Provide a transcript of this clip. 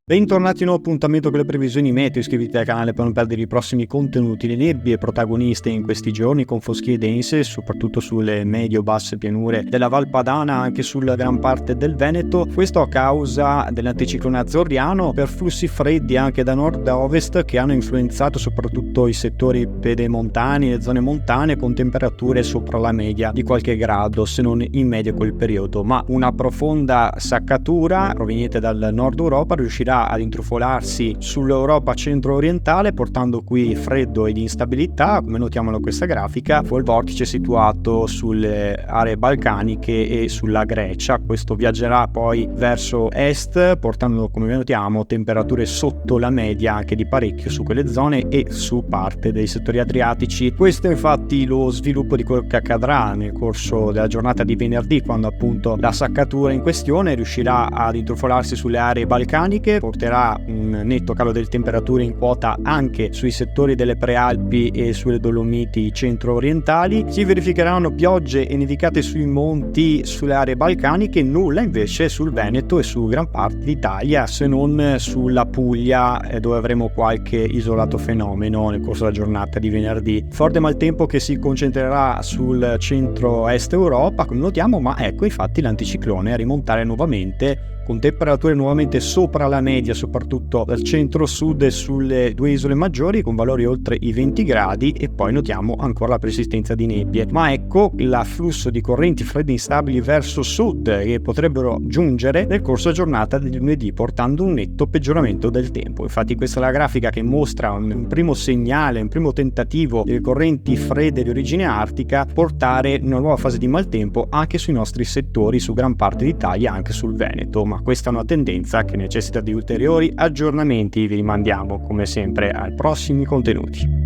Bentornati in un nuovo appuntamento con le previsioni meteo. Iscriviti al canale per non perdere i prossimi contenuti. Le nebbie protagoniste in questi giorni con foschie dense, soprattutto sulle medio-basse pianure della Val Padana, anche sulla gran parte del Veneto. Questo a causa dell'anticiclone azzorriano, per flussi freddi anche da nord a ovest che hanno influenzato soprattutto i settori pedemontani, le zone montane, con temperature sopra la media di qualche grado, se non in media quel periodo. Ma una profonda saccatura proveniente dal nord Europa riuscirà ad intrufolarsi sull'Europa centro-orientale, portando qui freddo ed instabilità, come notiamo da questa grafica, con il vortice situato sulle aree balcaniche e sulla Grecia. Questo viaggerà poi verso est, portando, come notiamo, temperature sotto la media anche di parecchio su quelle zone e su parte dei settori adriatici. Questo è infatti lo sviluppo di quello che accadrà nel corso della giornata di venerdì, quando appunto la saccatura in questione riuscirà ad intrufolarsi sulle aree balcaniche, porterà un netto calo delle temperature in quota anche sui settori delle Prealpi e sulle Dolomiti centro-orientali. Si verificheranno piogge e nevicate sui monti sulle aree balcaniche, nulla invece sul Veneto e su gran parte d'Italia, se non sulla Puglia, dove avremo qualche isolato fenomeno nel corso della giornata di venerdì. Forte maltempo che si concentrerà sul centro-est Europa, come notiamo, ma ecco infatti l'anticiclone a rimontare nuovamente, con temperature nuovamente sopra la media, soprattutto dal centro-sud e sulle due isole maggiori, con valori oltre i 20 gradi, e poi notiamo ancora la persistenza di nebbie. Ma ecco l'afflusso di correnti fredde instabili verso sud che potrebbero giungere nel corso della giornata di lunedì, portando un netto peggioramento del tempo. Infatti questa è la grafica che mostra un primo segnale, un primo tentativo delle correnti fredde di origine artica portare una nuova fase di maltempo anche sui nostri settori, su gran parte d'Italia, anche sul Veneto. Ma questa è una tendenza che necessita di ulteriori aggiornamenti. Vi rimandiamo come sempre ai prossimi contenuti.